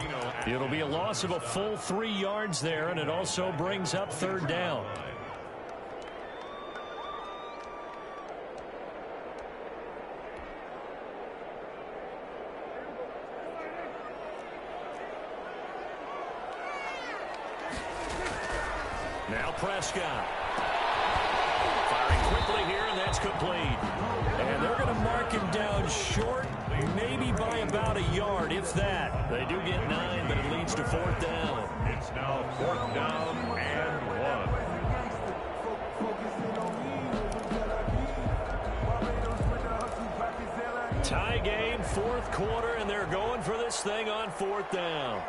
It'll be a loss of a full 3 yards there, and it also brings up 3rd down. Now Prescott. Firing quickly here, and that's complete. And they're going to mark him down short, maybe by about a yard, if that. They do get 9, but it leads to 4th down. It's now 4th down and 1. Tie game, 4th quarter, and they're going for this thing on 4th down.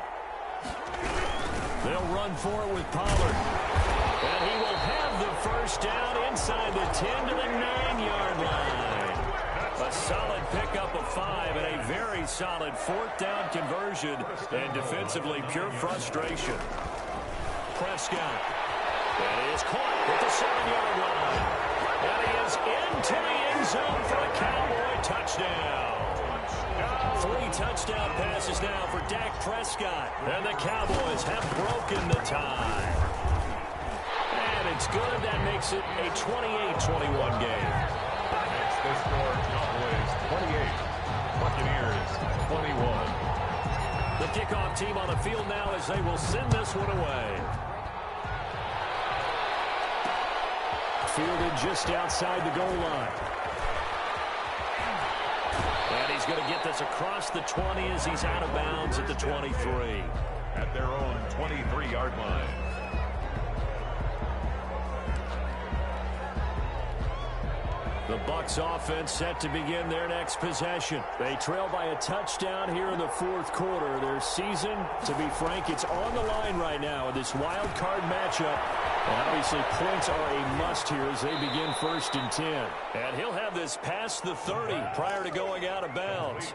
They'll run for it with Pollard. And he will have the first down inside the 10 to the 9-yard line. A solid pickup of 5 and a very solid 4th down conversion. And defensively, pure frustration. Prescott. And is caught at the 7-yard line. And he is into the end zone for a Cowboy touchdown. 3 touchdown passes now for Dak Prescott. And the Cowboys have broken the tie. And it's good. That makes it a 28-21 game. That's the score. Cowboys 28. Buccaneers 21. The kickoff team on the field now as they will send this one away. Fielded just outside the goal line. And he's going to get this across the 20 as he's out of bounds at the 23. At their own 23-yard line. The Bucs offense set to begin their next possession. They trail by a touchdown here in the 4th quarter. Their season, to be frank, it's on the line right now in this wild card matchup. And obviously points are a must here as they begin 1st and 10. And he'll have this past the 30 prior to going out of bounds.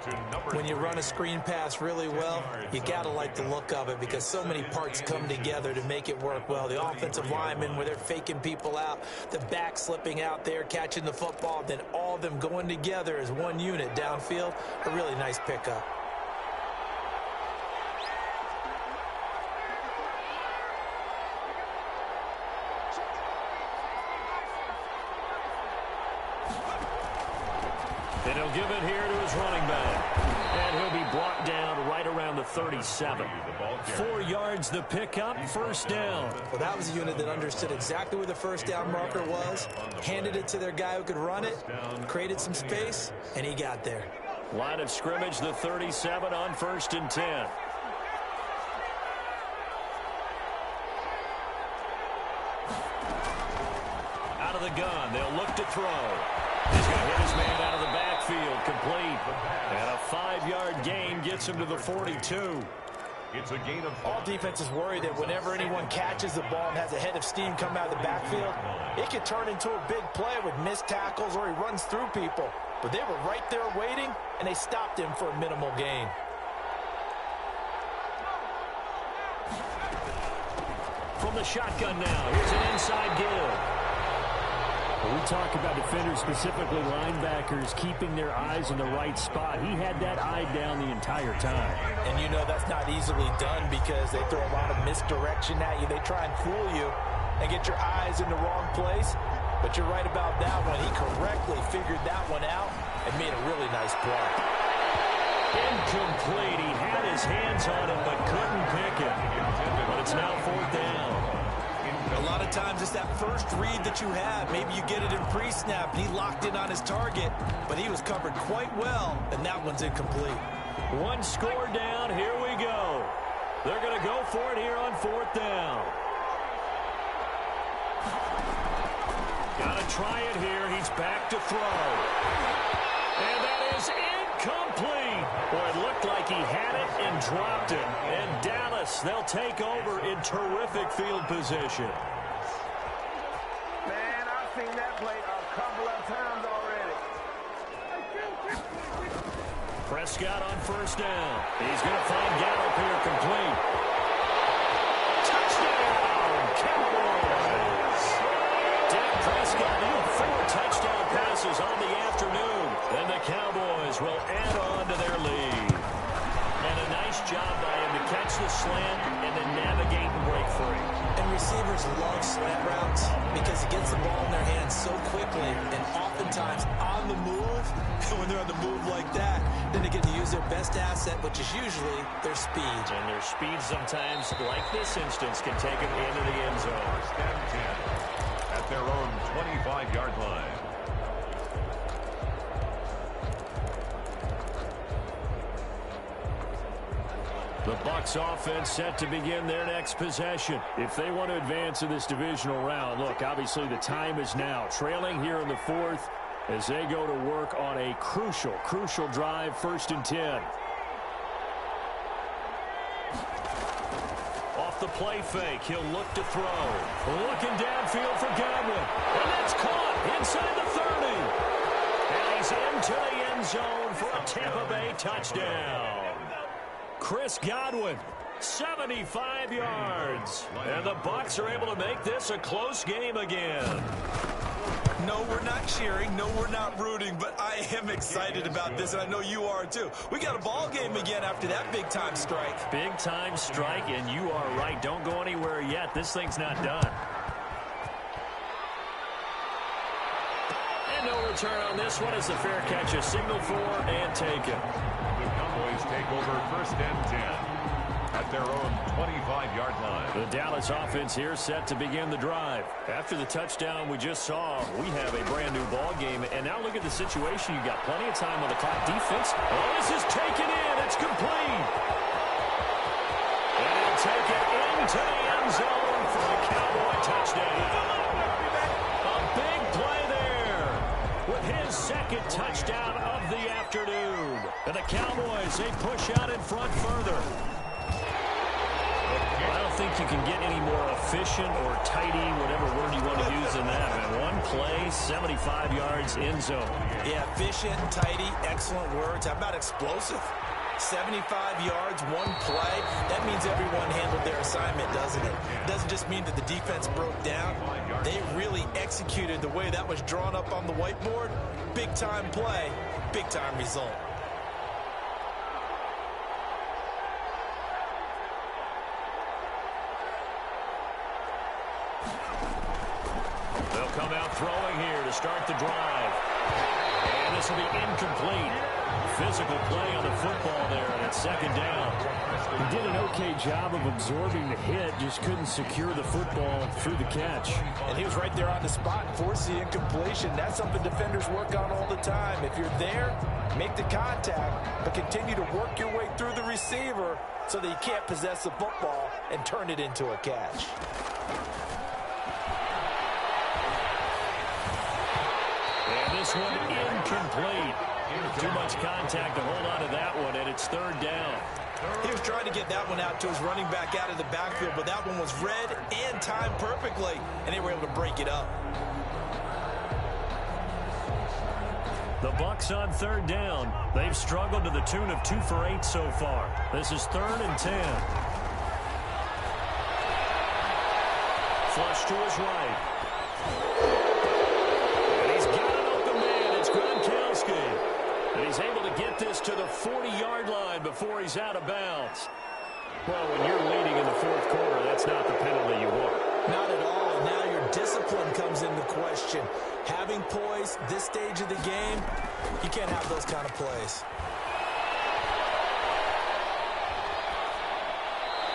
When you run a screen pass really well, you got to like the look of it because so many parts come together to make it work well. The offensive linemen where they're faking people out, the back slipping out there, catching the football, then all of them going together as one unit downfield. A really nice pickup. And he'll give it here to his running back. And he'll be brought down right around the 37. 4 yards the pickup, first down. Well, that was a unit that understood exactly where the first down marker was, handed it to their guy who could run it, created some space, and he got there. Line of scrimmage, the 37 on 1st and 10. Out of the gun, they'll look to throw. He's going to hit his man out of the backfield, complete. And a 5-yard gain gets him to the 42. It's a gain of 5. All defenses worry that whenever anyone catches the ball and has a head of steam come out of the backfield, it could turn into a big play with missed tackles or he runs through people. But they were right there waiting, and they stopped him for a minimal gain. From the shotgun now, here's an inside give. We talk about defenders, specifically linebackers, keeping their eyes in the right spot. He had that eye down the entire time. And you know that's not easily done because they throw a lot of misdirection at you. They try and fool you and get your eyes in the wrong place. But you're right about that one. He correctly figured that one out and made a really nice play. Incomplete. He had his hands on it but couldn't pick it. But it's now 4th down. A lot of times it's that first read that you have. Maybe you get it in pre-snap and he locked in on his target, but he was covered quite well, and that one's incomplete. 1 score down. Here we go. They're going to go for it here on 4th down. Got to try it here. He's back to throw. And that is incomplete. Boy, it looked like he had it and dropped it. And Dallas, they'll take over in terrific field position. Man, I've seen that play a couple of times already. Prescott on 1st down. He's going to find Gallup here, complete. Touchdown, Cowboys. Dak Prescott now 4 touchdown passes on the afternoon. And the Cowboys will add on to their lead. And a nice job by him to catch the slant and then navigate and break free. And receivers love slant routes because it gets the ball in their hands so quickly and oftentimes on the move. And when they're on the move like that, then they get to use their best asset, which is usually their speed. And their speed sometimes, like this instance, can take them into the end zone. 10 at their own 25-yard line. The Bucs offense set to begin their next possession. If they want to advance in this divisional round, look, obviously the time is now. Trailing here in the 4th as they go to work on a crucial drive, 1st and 10. Off the play fake, he'll look to throw. Looking downfield for Godwin. And that's caught inside the 30. And he's into the end zone for a Tampa Bay touchdown. Chris Godwin, 75 yards. And the Bucs are able to make this a close game again. No, we're not cheering. No, we're not rooting. But I am excited about this, and I know you are too. We got a ball game again after that big-time strike. Big-time strike, and you are right. Don't go anywhere yet. This thing's not done. And no return on this one as the fair catch is signaled for and taken. The Cowboys take over 1st and 10 at their own 25-yard line. The Dallas offense here set to begin the drive. After the touchdown we just saw, we have a brand-new ball game. And now look at the situation. You've got plenty of time on the clock. Defense. Oh, this is taken in. It's complete. And he'll take it into the end zone for a Cowboy touchdown. A big play there with his 2nd touchdown of the afternoon. And the Cowboys, they push out in front further. I don't think you can get any more efficient or tidy, whatever word you want to use in that, man. One play, 75 yards, end zone. Yeah, efficient, tidy, excellent words. How about explosive? 75 yards, one play. That means everyone handled their assignment, doesn't it? It doesn't just mean that the defense broke down. They really executed the way that was drawn up on the whiteboard. Big-time play, big-time result. They'll come out throwing here to start the drive. And this will be incomplete. Physical play on the football there, and it's second down. He did an okay job of absorbing the hit, just couldn't secure the football through the catch. And he was right there on the spot and forced the incompletion. That's something defenders work on all the time. If you're there, make the contact, but continue to work your way through the receiver so that you can't possess the football and turn it into a catch. And this one incomplete. Too much contact to hold on to that one, and it's third down. He was trying to get that one out to his running back out of the backfield, but that one was read and timed perfectly, and they were able to break it up. The Bucs on third down. They've struggled to the tune of 2 for 8 so far. This is 3rd and 10. Flush to his right. And he's got an open man. It's Gronkowski. And he's able to get this to the 40-yard line before he's out of bounds. Well, when you're leading in the fourth quarter, that's not the penalty you want. Not at all. Now your discipline comes into question. Having poise this stage of the game, you can't have those kind of plays.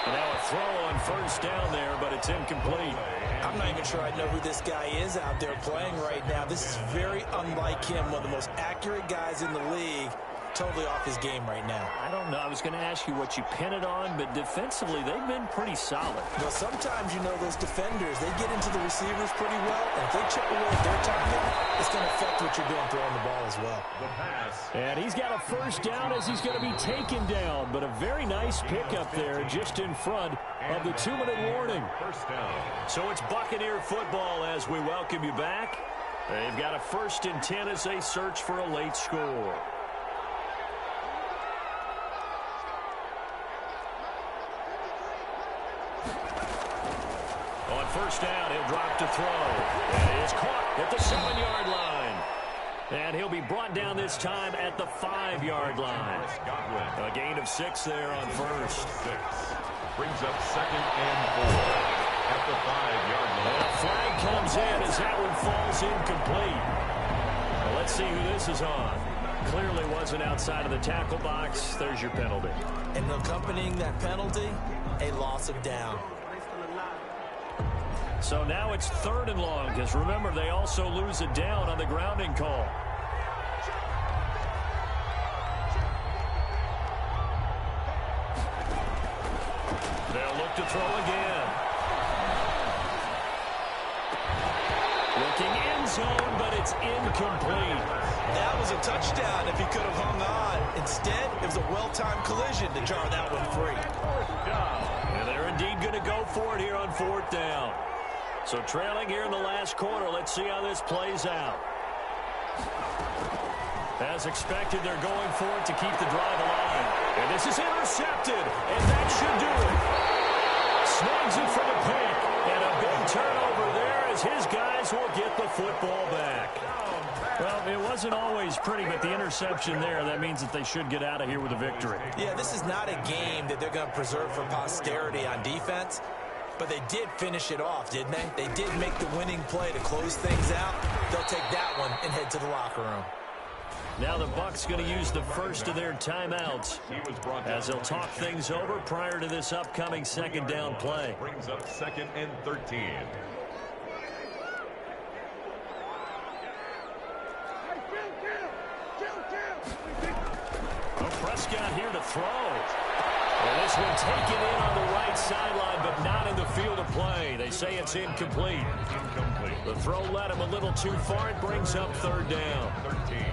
And now a throw on first down there, but it's incomplete. I'm not even sure I know who this guy is out there playing right now. This is very unlike him, one of the most accurate guys in the league. Totally off his game right now. I don't know. I was going to ask you what you pin it on, but defensively, they've been pretty solid. Well, sometimes, you know, those defenders, they get into the receivers pretty well, and if they chip away at their timing, it's going to affect what you're doing throwing the ball as well. And he's got a first down as he's going to be taken down, but a very nice pickup there just in front of the 2-minute warning. First down. So it's Buccaneer football as we welcome you back. They've got a 1st and 10 as they search for a late score. On first down, he'll drop to throw. And it's caught at the 7-yard line. And he'll be brought down this time at the 5-yard line. A gain of 6 there on first. 6. Brings up 2nd and 4 at the 5-yard line. And a flag comes in as that one falls incomplete. Well, let's see who this is on. Clearly wasn't outside of the tackle box. There's your penalty. And accompanying that penalty, a loss of down. So now it's 3rd and long, because remember, they also lose a down on the grounding call. They'll look to throw again. Looking end zone, but it's incomplete. That was a touchdown if he could have hung on. Instead, it was a well-timed collision to jar that one free. And they're indeed going to go for it here on 4th down. So trailing here in the last quarter, let's see how this plays out. As expected, they're going for it to keep the drive alive. And this is intercepted, and that should do it. Snags it for the pick, and a big turnover there as his guys will get the football back. Well, it wasn't always pretty, but the interception there, that means that they should get out of here with a victory. Yeah, this is not a game that they're going to preserve for posterity on defense. But they did finish it off, didn't they? They did make the winning play to close things out. They'll take that one and head to the locker room. Now the Bucs going to use the first of their timeouts as they'll talk things over prior to this upcoming 2nd down play. Brings up 2nd and 13. Prescott here to throw. And this one taken in on the right sideline, but not in the field of play. They say it's incomplete. The throw led him a little too far. It brings up 3rd down. 13.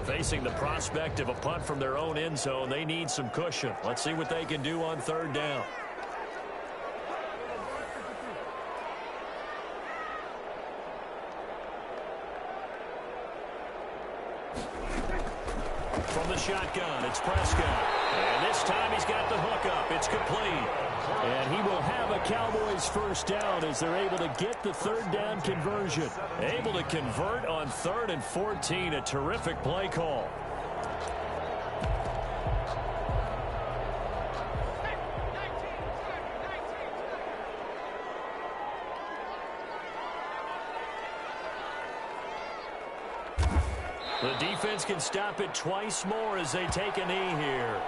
Facing the prospect of a punt from their own end zone, they need some cushion. Let's see what they can do on 3rd down. From the shotgun, it's Prescott. And this time he's got the hook up. It's complete. And he will have a Cowboys 1st down as they're able to get the 3rd down conversion. Able to convert on 3rd and 14. A terrific play call. The defense can stop it twice more as they take a knee here.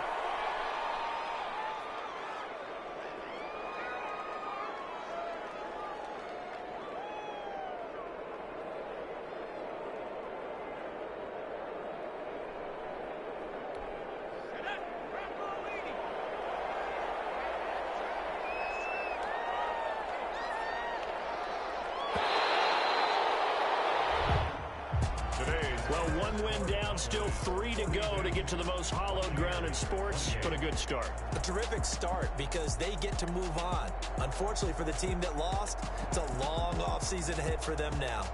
Well, one win down, still 3 to go to get to the most hallowed ground in sports, but a good start. A terrific start because they get to move on. Unfortunately for the team that lost, it's a long offseason ahead for them now.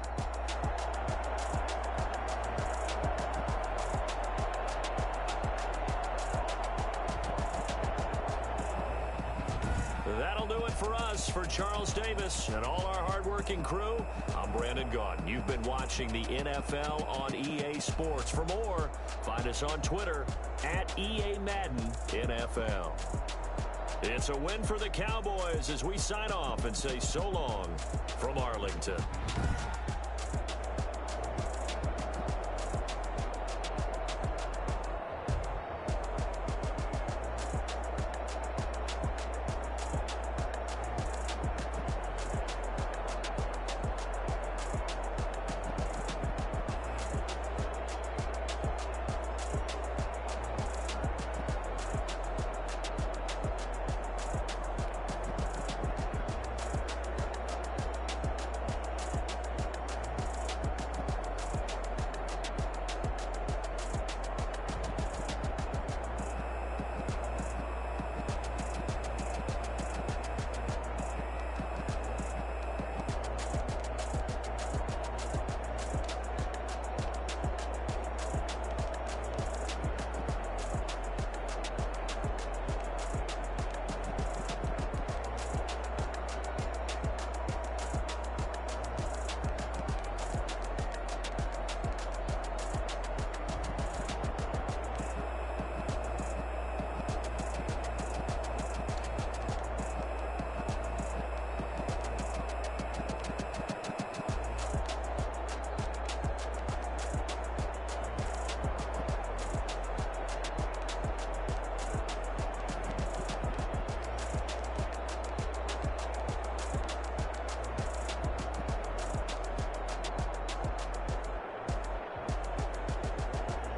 That'll do it for us. For Charles Davis and all our hardworking crew, I'm Brandon Gaudin. You've been watching the NFL on EA Sports. For more, find us on Twitter at EA Madden NFL. It's a win for the Cowboys as we sign off and say so long from Arlington.